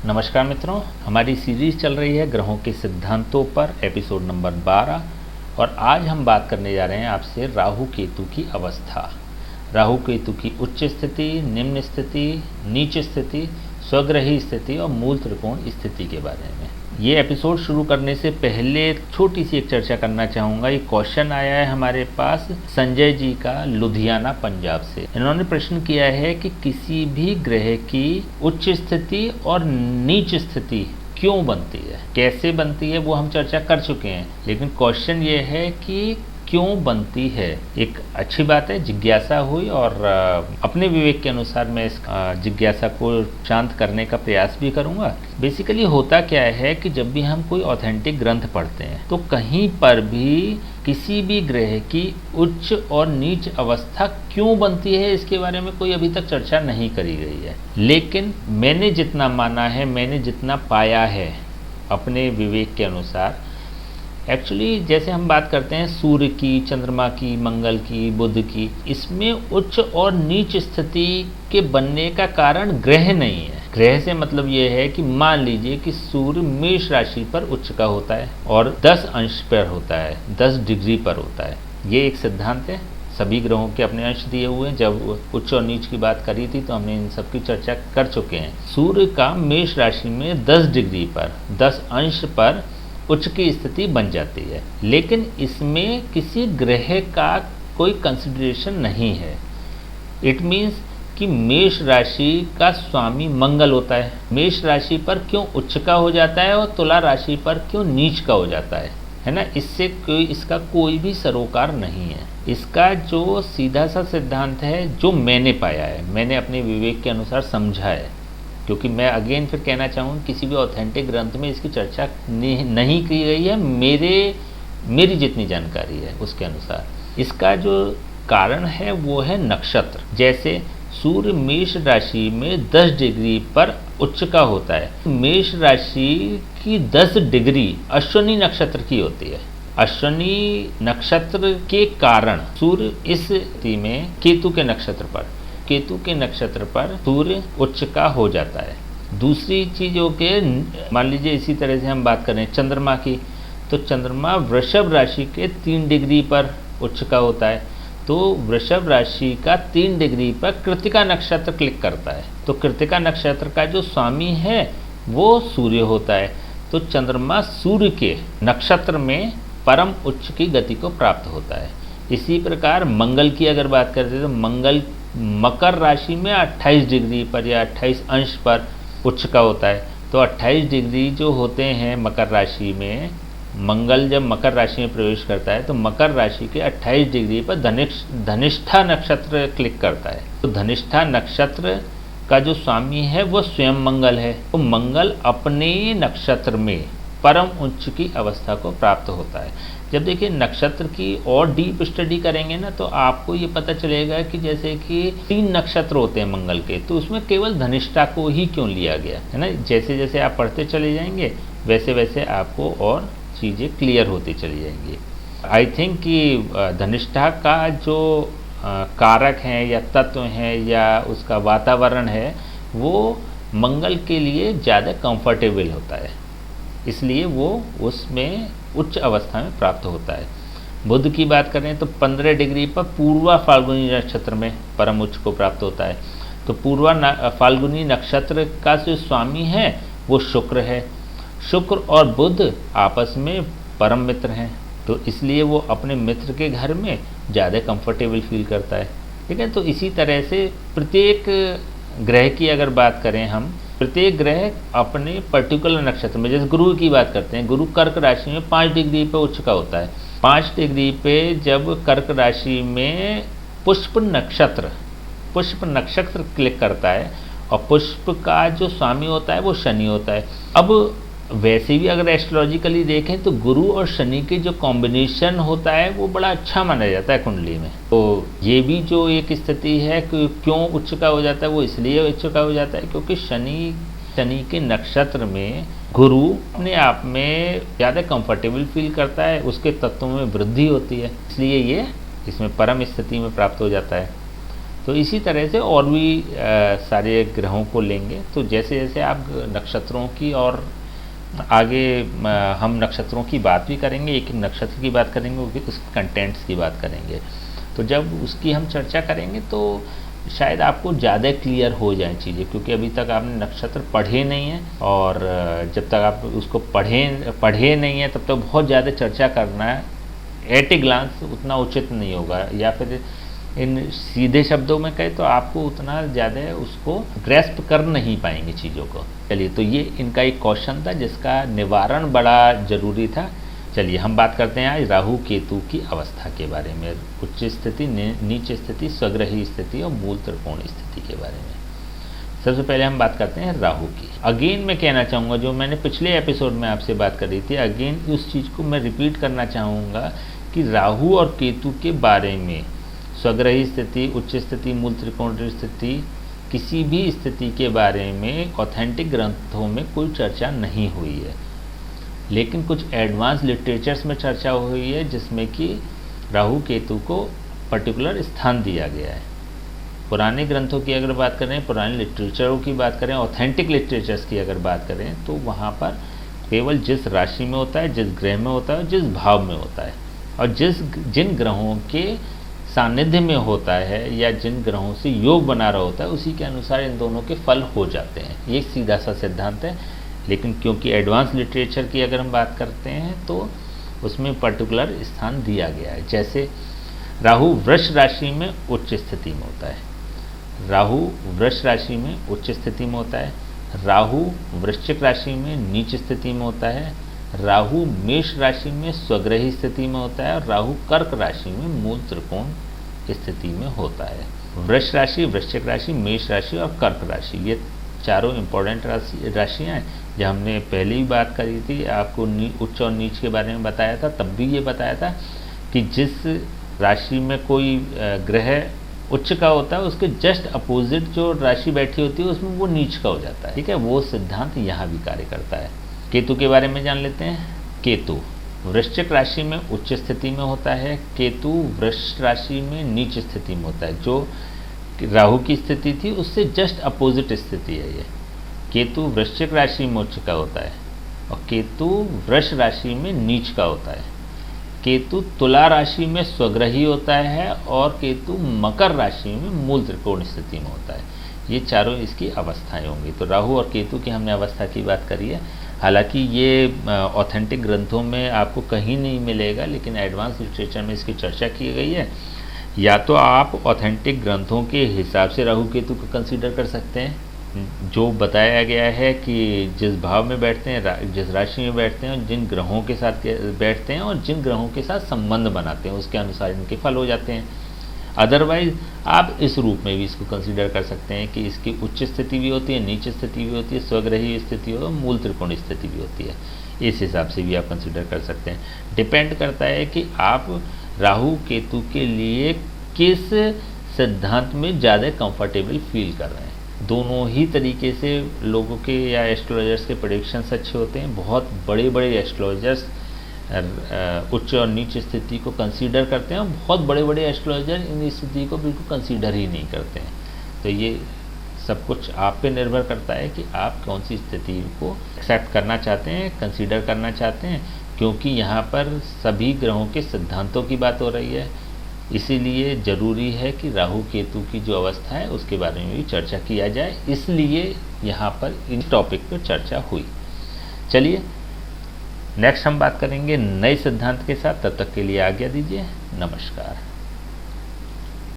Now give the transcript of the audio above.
नमस्कार मित्रों, हमारी सीरीज चल रही है ग्रहों के सिद्धांतों पर, एपिसोड नंबर 12। और आज हम बात करने जा रहे हैं आपसे राहु केतु की अवस्था, राहु केतु की उच्च स्थिति, निम्न स्थिति, नीच स्थिति, स्वग्रही स्थिति और मूल त्रिकोण स्थिति के बारे में। ये एपिसोड शुरू करने से पहले छोटी सी एक चर्चा करना चाहूँगा। ये क्वेश्चन आया है हमारे पास संजय जी का, लुधियाना पंजाब से। इन्होंने प्रश्न किया है कि किसी भी ग्रह की उच्च स्थिति और नीच स्थिति क्यों बनती है, कैसे बनती है, वो हम चर्चा कर चुके हैं, लेकिन क्वेश्चन ये है कि क्यों बनती है। एक अच्छी बात है, जिज्ञासा हुई और अपने विवेक के अनुसार मैं इस जिज्ञासा को शांत करने का प्रयास भी करूंगा। बेसिकली होता क्या है कि जब भी हम कोई ऑथेंटिक ग्रंथ पढ़ते हैं तो कहीं पर भी किसी भी ग्रह की उच्च और नीच अवस्था क्यों बनती है, इसके बारे में कोई अभी तक चर्चा नहीं करी गई है। लेकिन मैंने जितना माना है, मैंने जितना पाया है अपने विवेक के अनुसार, एक्चुअली जैसे हम बात करते हैं सूर्य की, चंद्रमा की, मंगल की, बुध की, इसमें उच्च और नीच स्थिति के बनने का कारण ग्रह नहीं है। ग्रह से मतलब ये है कि मान लीजिए कि सूर्य मेष राशि पर उच्च का होता है और 10 अंश पर होता है, 10 डिग्री पर होता है। ये एक सिद्धांत है, सभी ग्रहों के अपने अंश दिए हुए हैं। जब उच्च और नीच की बात करी थी तो हमने इन सब की चर्चा कर चुके हैं। सूर्य का मेष राशि में 10 डिग्री पर, 10 अंश पर उच्च की स्थिति बन जाती है, लेकिन इसमें किसी ग्रह का कोई कंसिडरेशन नहीं है। इट मीन्स कि मेष राशि का स्वामी मंगल होता है, मेष राशि पर क्यों उच्च का हो जाता है और तुला राशि पर क्यों नीच का हो जाता है ना। इसका कोई भी सरोकार नहीं है। इसका जो सीधा सा सिद्धांत है, जो मैंने पाया है, मैंने अपने विवेक के अनुसार समझा है, क्योंकि मैं अगेन फिर कहना चाहूँ किसी भी ऑथेंटिक ग्रंथ में इसकी चर्चा नहीं की गई है। मेरी जितनी जानकारी है उसके अनुसार इसका जो कारण है वो है नक्षत्र। जैसे सूर्य मेष राशि में 10 डिग्री पर उच्च का होता है, मेष राशि की 10 डिग्री अश्विनी नक्षत्र की होती है। अश्विनी नक्षत्र के कारण सूर्य इस स्थिति में केतु के नक्षत्र पर सूर्य उच्च का हो जाता है। दूसरी चीज हो के मान लीजिए इसी तरह से हम बात करें चंद्रमा की, तो चंद्रमा वृषभ राशि के 3 डिग्री पर उच्च का होता है, तो वृषभ राशि का 3 डिग्री पर कृत्तिका नक्षत्र क्लिक करता है, तो कृत्तिका नक्षत्र का जो स्वामी है वो सूर्य होता है। तो चंद्रमा सूर्य के नक्षत्र में परम उच्च की गति को प्राप्त होता है। इसी प्रकार मंगल की अगर बात करते हैं तो मंगल मकर राशि में 28 डिग्री पर या 28 अंश पर उच्च का होता है। तो 28 डिग्री जो होते हैं मकर राशि में, मंगल जब मकर राशि में प्रवेश करता है तो मकर राशि के 28 डिग्री पर धनिष्ठा नक्षत्र क्लिक करता है। तो धनिष्ठा नक्षत्र का जो स्वामी है वो स्वयं मंगल है। तो मंगल अपने नक्षत्र में परम उच्च की अवस्था को प्राप्त होता है। जब देखिए नक्षत्र की और डीप स्टडी करेंगे ना तो आपको ये पता चलेगा कि जैसे कि 3 नक्षत्र होते हैं मंगल के, तो उसमें केवल धनिष्ठा को ही क्यों लिया गया है ना। जैसे जैसे आप पढ़ते चले जाएंगे वैसे वैसे आपको और चीज़ें क्लियर होती चली जाएंगी। आई थिंक कि धनिष्ठा का जो कारक हैं या तत्व हैं या उसका वातावरण है वो मंगल के लिए ज़्यादा कंफर्टेबल होता है, इसलिए वो उसमें उच्च अवस्था में प्राप्त होता है। बुध की बात करें तो 15 डिग्री पर पूर्वा फाल्गुनी नक्षत्र में परम उच्च को प्राप्त होता है। तो पूर्वा फाल्गुनी नक्षत्र का जो स्वामी है वो शुक्र है। शुक्र और बुध आपस में परम मित्र हैं, तो इसलिए वो अपने मित्र के घर में ज़्यादा कंफर्टेबल फील करता है। ठीक है, तो इसी तरह से प्रत्येक ग्रह की अगर बात करें हम, प्रत्येक ग्रह अपने पर्टिकुलर नक्षत्र में, जैसे गुरु की बात करते हैं, गुरु कर्क राशि में 5 डिग्री पे उच्च का होता है। 5 डिग्री पे जब कर्क राशि में पुष्प नक्षत्र क्लिक करता है और पुष्प का जो स्वामी होता है वो शनि होता है। अब वैसे भी अगर एस्ट्रोलॉजिकली देखें तो गुरु और शनि के जो कॉम्बिनेशन होता है वो बड़ा अच्छा माना जाता है कुंडली में। तो ये भी जो एक स्थिति है कि क्यों उच्च का हो जाता है, वो इसलिए उच्च का हो जाता है क्योंकि शनि के नक्षत्र में गुरु अपने आप में ज़्यादा कंफर्टेबल फील करता है, उसके तत्वों में वृद्धि होती है, इसलिए ये इसमें परम स्थिति में प्राप्त हो जाता है। तो इसी तरह से और भी सारे ग्रहों को लेंगे। तो जैसे जैसे आप नक्षत्रों की और आगे हम नक्षत्रों की बात भी करेंगे, एक एक नक्षत्र की बात करेंगे, वो भी उसके कंटेंट्स की बात करेंगे। तो जब उसकी हम चर्चा करेंगे तो शायद आपको ज़्यादा क्लियर हो जाए चीज़ें, क्योंकि अभी तक आपने नक्षत्र पढ़े नहीं हैं, और जब तक आप उसको पढ़े नहीं हैं तब तक बहुत ज़्यादा चर्चा करना एट ए ग्लांस उतना उचित नहीं होगा, या फिर इन सीधे शब्दों में कहे तो आपको उतना ज़्यादा उसको ग्रेस्प कर नहीं पाएंगे चीज़ों को। चलिए, तो ये इनका एक क्वेश्चन था जिसका निवारण बड़ा ज़रूरी था। चलिए हम बात करते हैं आज राहु केतु की अवस्था के बारे में, उच्च स्थिति, नीच स्थिति, स्वग्रही स्थिति और मूल त्रिकोण स्थिति के बारे में। सबसे पहले हम बात करते हैं राहु की। अगेन मैं कहना चाहूँगा, जो मैंने पिछले एपिसोड में आपसे बात करी थी, अगेन उस चीज़ को मैं रिपीट करना चाहूँगा कि राहु और केतु के बारे में स्वग्रही स्थिति, उच्च स्थिति, मूल त्रिकोण स्थिति, किसी भी स्थिति के बारे में ऑथेंटिक ग्रंथों में कोई चर्चा नहीं हुई है, लेकिन कुछ एडवांस लिटरेचर्स में चर्चा हुई है जिसमें कि राहु केतु को पर्टिकुलर स्थान दिया गया है। पुराने ग्रंथों की अगर बात करें, पुराने लिटरेचरों की बात करें, ऑथेंटिक लिटरेचर्स की अगर बात करें, तो वहाँ पर केवल जिस राशि में होता है, जिस ग्रह में होता है, जिस भाव में होता है, और जिन ग्रहों के सानिध्य में होता है या जिन ग्रहों से योग बना रहा होता है, उसी के अनुसार इन दोनों के फल हो जाते हैं। ये एक सीधा सा सिद्धांत है, लेकिन क्योंकि एडवांस लिटरेचर की अगर हम बात करते हैं तो उसमें पर्टिकुलर स्थान दिया गया है। जैसे राहु वृष राशि में उच्च स्थिति में होता है, राहु वृष राशि में उच्च स्थिति में होता है, राहु वृश्चिक राशि में नीच स्थिति में होता है, राहु मेष राशि में स्वग्रही स्थिति में होता है, और राहु कर्क राशि में मूल त्रिकोण स्थिति में होता है। वृष राशि, वृश्चिक राशि, मेष राशि और कर्क राशि, ये चारों इंपॉर्टेंट राशियाँ हैं। जब हमने पहले ही बात करी थी, आपको उच्च और नीच के बारे में बताया था, तब भी ये बताया था कि जिस राशि में कोई ग्रह उच्च का होता है, उसके जस्ट अपोजिट जो राशि बैठी होती है उसमें वो नीच का हो जाता है। ठीक है, वो सिद्धांत यहाँ भी कार्य करता है। केतु के बारे में जान लेते हैं। केतु वृश्चिक राशि में उच्च स्थिति में होता है, केतु वृष राशि में नीच स्थिति में होता है। जो राहु की स्थिति थी उससे जस्ट अपोजिट स्थिति है ये। केतु वृश्चिक राशि में उच्च का होता है और केतु वृष राशि में नीच का होता है। केतु तुला राशि में स्वग्रही होता है और केतु मकर राशि में मूल त्रिकोण स्थिति में होता है। ये चारों इसकी अवस्थाएं होंगी। तो राहु और केतु की हमने अवस्था की बात करी है। हालांकि ये ऑथेंटिक ग्रंथों में आपको कहीं नहीं मिलेगा, लेकिन एडवांस लिटरेचर में इसकी चर्चा की गई है। या तो आप ऑथेंटिक ग्रंथों के हिसाब से राहु केतु को कंसीडर कर सकते हैं, जो बताया गया है कि जिस भाव में बैठते हैं, जिस राशि में बैठते हैं, जिन ग्रहों के साथ बैठते हैं और जिन ग्रहों के साथ संबंध बनाते हैं, उसके अनुसार इनके फल हो जाते हैं। अदरवाइज आप इस रूप में भी इसको कंसीडर कर सकते हैं कि इसकी उच्च स्थिति भी होती है, नीच स्थिति भी होती है, स्वग्रही स्थिति और मूल त्रिकोण स्थिति भी होती है। इस हिसाब से भी आप कंसीडर कर सकते हैं। डिपेंड करता है कि आप राहु केतु के लिए किस सिद्धांत में ज़्यादा कंफर्टेबल फील कर रहे हैं। दोनों ही तरीके से लोगों के या एस्ट्रोलॉजर्स के प्रेडिक्शंस अच्छे होते हैं। बहुत बड़े बड़े एस्ट्रोलॉजर्स उच्च और नीच स्थिति को कंसीडर करते हैं और बहुत बड़े बड़े एस्ट्रोलॉजर इन स्थिति को बिल्कुल कंसीडर ही नहीं करते हैं। तो ये सब कुछ आप पे निर्भर करता है कि आप कौन सी स्थिति को एक्सेप्ट करना चाहते हैं, कंसीडर करना चाहते हैं, क्योंकि यहाँ पर सभी ग्रहों के सिद्धांतों की बात हो रही है। इसीलिए ज़रूरी है कि राहु केतु की जो अवस्था है उसके बारे में भी चर्चा किया जाए, इसलिए यहाँ पर इन टॉपिक पर चर्चा हुई। चलिए नेक्स्ट हम बात करेंगे नए सिद्धांत के साथ। तब तक के लिए आज्ञा दीजिए। नमस्कार।